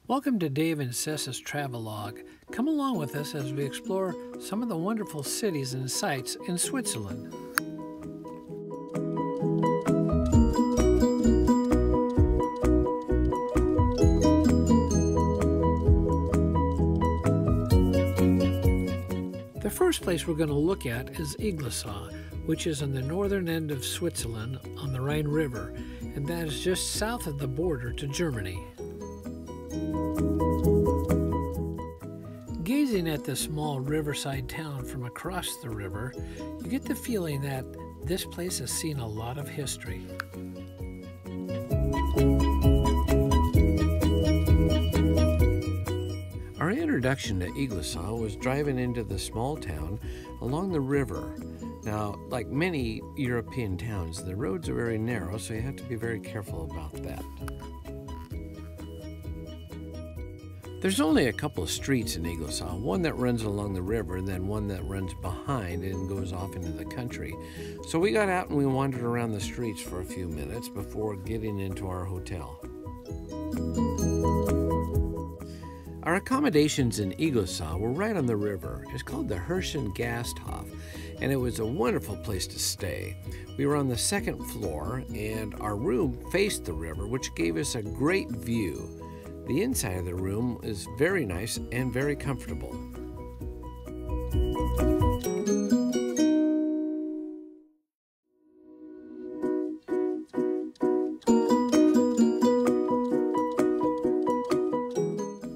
Welcome to Dave and Cessa's Travelogue. Come along with us as we explore some of the wonderful cities and sights in Switzerland. The first place we're going to look at is Iglesaw, which is on the northern end of Switzerland on the Rhine River, and that is just south of the border to Germany. Gazing at the small riverside town from across the river, you get the feeling that this place has seen a lot of history. Our introduction to Iglesaw was driving into the small town along the river. Now, like many European towns, the roads are very narrow, so you have to be very careful about that. There's only a couple of streets in Iglesaw, one that runs along the river and then one that runs behind and goes off into the country. So we got out and we wandered around the streets for a few minutes before getting into our hotel. Our accommodations in Iglesaw were right on the river. It's called the Hennessey, and it was a wonderful place to stay. We were on the second floor and our room faced the river, which gave us a great view. The inside of the room is very nice and very comfortable.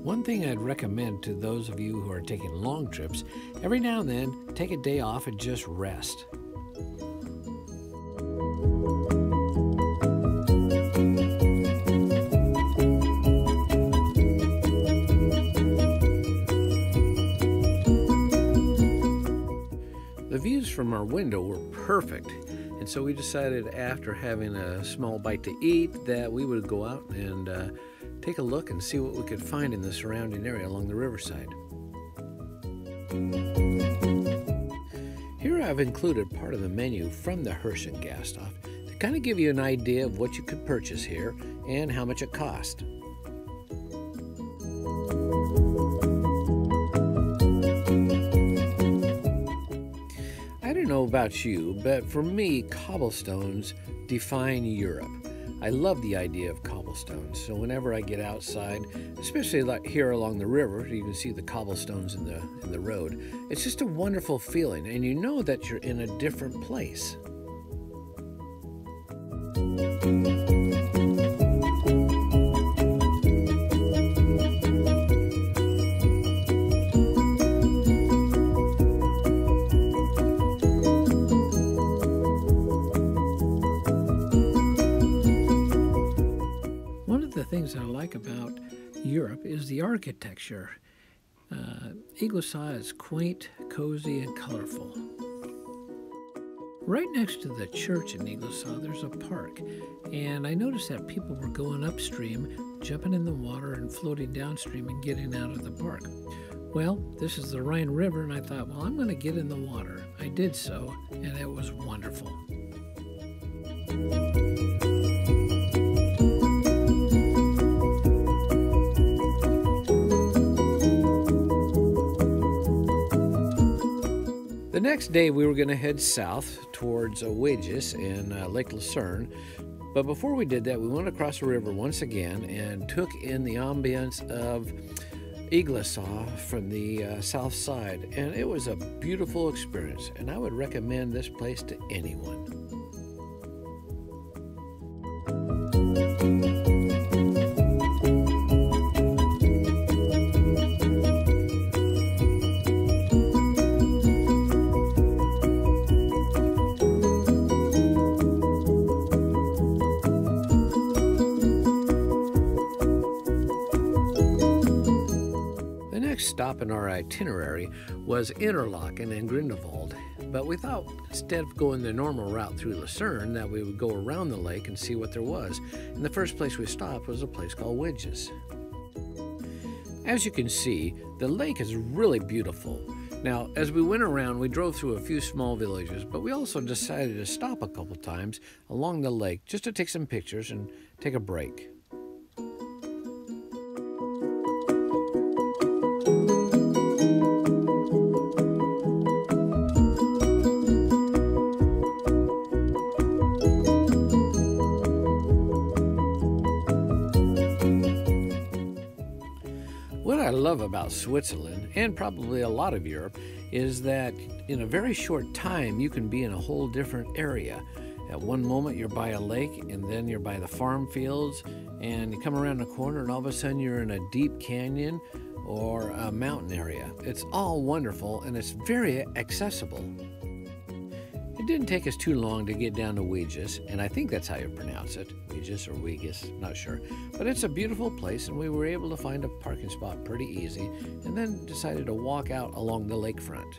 One thing I'd recommend to those of you who are taking long trips, every now and then take a day off and just rest. The views from our window were perfect, and so we decided after having a small bite to eat that we would go out and take a look and see what we could find in the surrounding area along the riverside. Here I've included part of the menu from the Hennessey to kind of give you an idea of what you could purchase here and how much it cost. I don't know about you, but for me, cobblestones define Europe. I love the idea of cobblestones, so whenever I get outside, especially like here along the river, you can see the cobblestones in the road. It's just a wonderful feeling, and you know that you're in a different place. The things that I like about Europe is the architecture. Iglesaw is quaint, cozy, and colorful. Right next to the church in Iglesaw, there's a park, and I noticed that people were going upstream, jumping in the water and floating downstream and getting out of the park. Well, this is the Rhine River, and I thought, well, I'm going to get in the water. I did so, and it was wonderful. The next day we were going to head south towards Weggis and Lake Lucerne, but before we did that we went across the river once again and took in the ambience of Iglesaw from the south side, and it was a beautiful experience, and I would recommend this place to anyone. Stop in our itinerary was Interlaken and Geneva, but we thought instead of going the normal route through Lucerne that we would go around the lake and see what there was. And the first place we stopped was a place called Weggis. As you can see, the lake is really beautiful. Now, as we went around, we drove through a few small villages, but we also decided to stop a couple times along the lake just to take some pictures and take a break. love about Switzerland, and probably a lot of Europe, is that in a very short time you can be in a whole different area. At one moment you're by a lake, and then you're by the farm fields, and you come around the corner and all of a sudden you're in a deep canyon or a mountain area. It's all wonderful, and it's very accessible. It didn't take us too long to get down to Weggis, and I think that's how you pronounce it, Weggis or Weggis, not sure. But it's a beautiful place, and we were able to find a parking spot pretty easy, and then decided to walk out along the lakefront.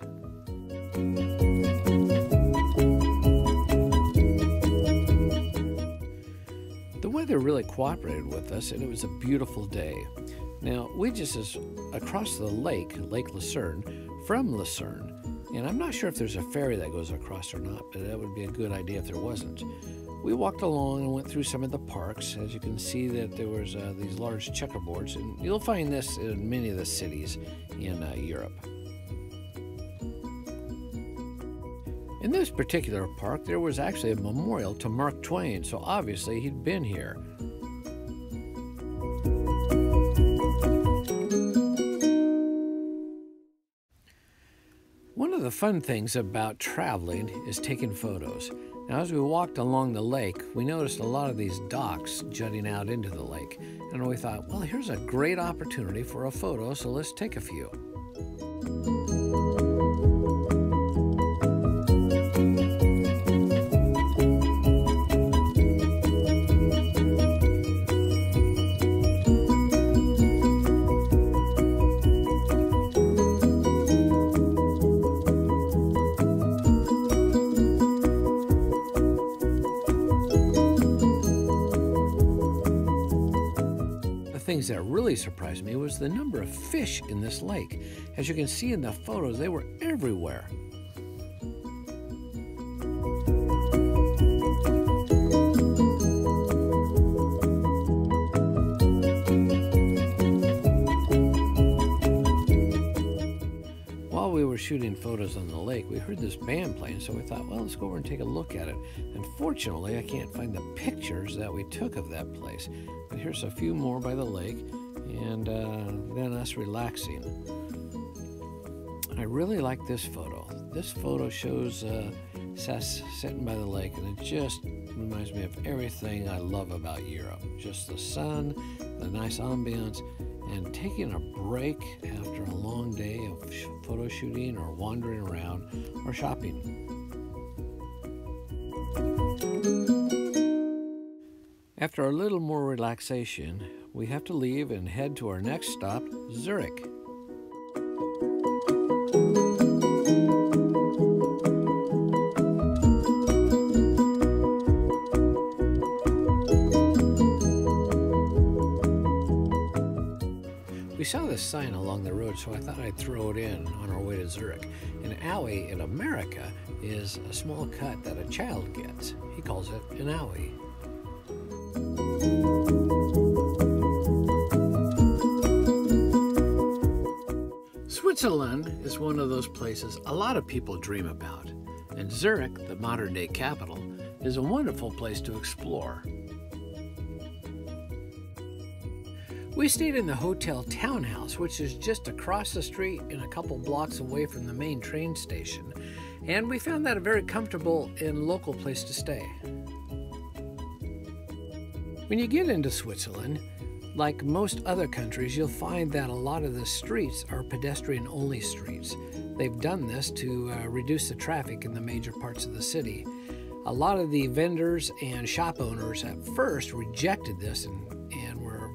The weather really cooperated with us, and it was a beautiful day. Now, Weggis is across the lake, Lake Lucerne, from Lucerne. And I'm not sure if there's a ferry that goes across or not, but that would be a good idea if there wasn't. We walked along and went through some of the parks. As you can see that there was these large checkerboards, and you'll find this in many of the cities in Europe. In this particular park, there was actually a memorial to Mark Twain, so obviously he'd been here. One of the fun things about traveling is taking photos. Now, as we walked along the lake, we noticed a lot of these docks jutting out into the lake. And we thought, well, here's a great opportunity for a photo, so let's take a few. Things that really surprised me was the number of fish in this lake. As you can see in the photos, they were everywhere. While we were shooting photos on the lake, we heard this band playing, so we thought, well, let's go over and take a look at it. Unfortunately, I can't find the pictures that we took of that place. But here's a few more by the lake, and then us relaxing. I really like this photo. This photo shows Sess sitting by the lake, and it just reminds me of everything I love about Europe. Just the sun, the nice ambiance, and taking a break after a long day of photo shooting or wandering around or shopping. After a little more relaxation, we have to leave and head to our next stop, Zurich. We saw this sign along the road, so I thought I'd throw it in on our way to Zurich. An alley in America is a small cut that a child gets. He calls it an alley. Switzerland is one of those places a lot of people dream about, and Zurich, the modern-day capital, is a wonderful place to explore. We stayed in the Hotel Townhouse, which is just across the street and a couple blocks away from the main train station, and we found that a very comfortable and local place to stay. When you get into Switzerland, like most other countries, you'll find that a lot of the streets are pedestrian-only streets. They've done this to reduce the traffic in the major parts of the city. A lot of the vendors and shop owners at first rejected this and were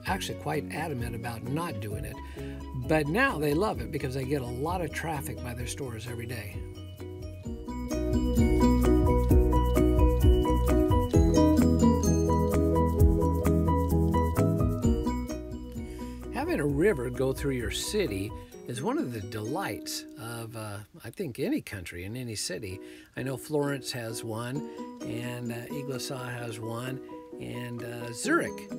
actually quite adamant about not doing it. But now they love it because they get a lot of traffic by their stores every day. Having a river go through your city is one of the delights of, I think, any country and any city. I know Florence has one, and Iglesaw has one, and Zurich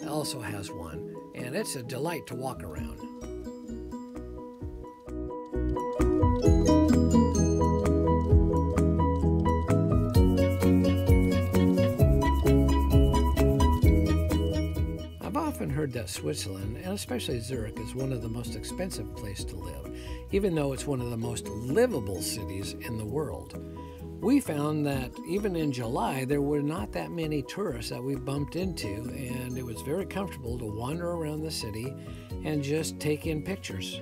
also has one, and it's a delight to walk around. often heard that Switzerland, and especially Zurich, is one of the most expensive places to live, even though it's one of the most livable cities in the world. We found that even in July, there were not that many tourists that we bumped into, and it was very comfortable to wander around the city and just take in pictures.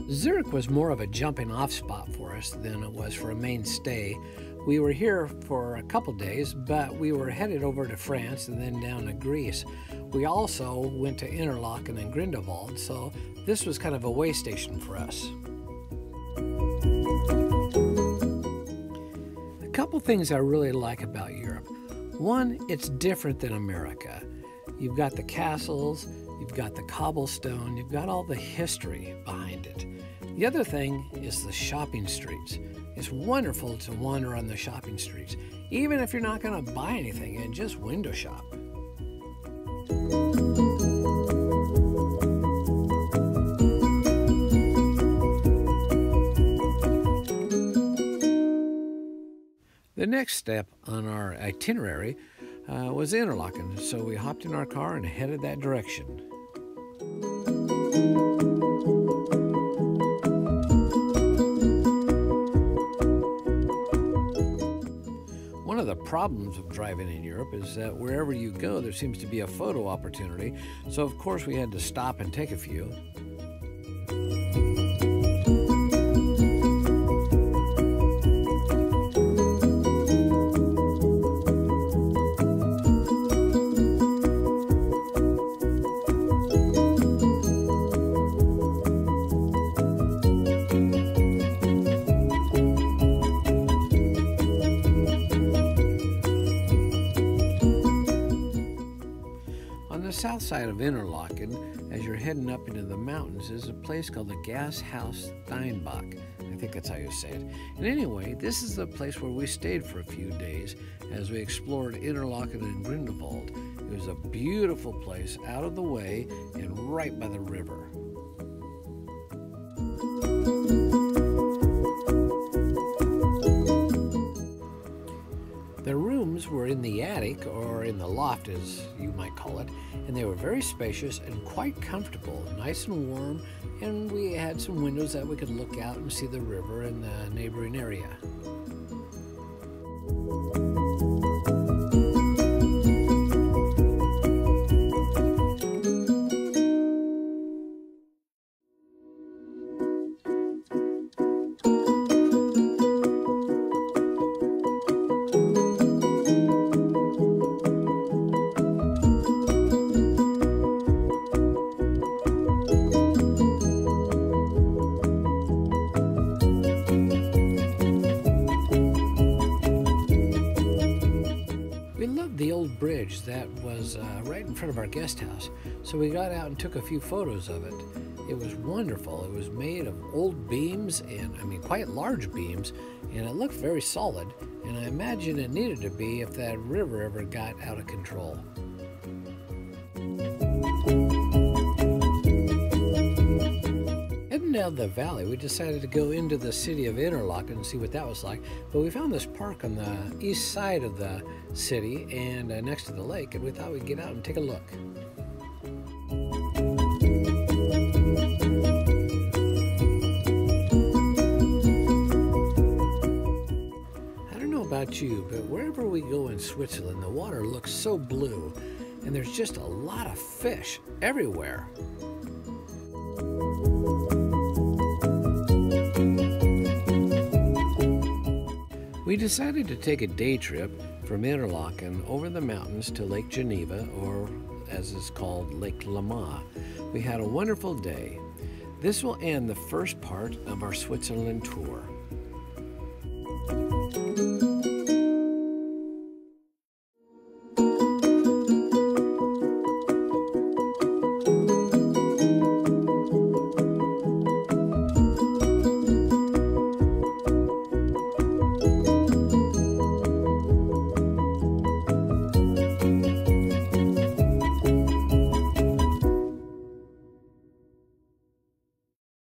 Zurich was more of a jumping off spot for us than it was for a main stay. We were here for a couple days, but we were headed over to France and then down to Greece. We also went to Interlaken and Grindelwald, so this was kind of a way station for us. A couple things I really like about Europe. One, it's different than America. You've got the castles, you've got the cobblestone, you've got all the history behind it. The other thing is the shopping streets. It's wonderful to wander on the shopping streets, even if you're not going to buy anything and just window shop. The next step on our itinerary was Interlaken, so we hopped in our car and headed that direction. One of the problems of driving in Europe is that wherever you go, there seems to be a photo opportunity, so of course we had to stop and take a few. On the south side of Interlaken, as you're heading up into the mountains, is a place called the Gasthaus Steinbach. I think that's how you say it. And anyway, this is the place where we stayed for a few days as we explored Interlaken and Grindelwald. It was a beautiful place, out of the way and right by the river. The rooms were in the attic, or in the loft as you might call it, and they were very spacious and quite comfortable, nice and warm, and we had some windows that we could look out and see the river and the neighboring area. The old bridge that was right in front of our guest house, so we got out and took a few photos of it. It was wonderful. It was made of old beams, and I mean quite large beams, and it looked very solid, and I imagine it needed to be if that river ever got out of control. Heading down the valley, we decided to go into the city of Interlaken and see what that was like, but we found this park on the east side of the city and next to the lake, and we thought we'd get out and take a look. I don't know about you, but wherever we go in Switzerland, the water looks so blue, and there's just a lot of fish everywhere. We decided to take a day trip from Interlaken over the mountains to Lake Geneva, or as it's called, Lake Leman. We had a wonderful day. This will end the first part of our Switzerland tour.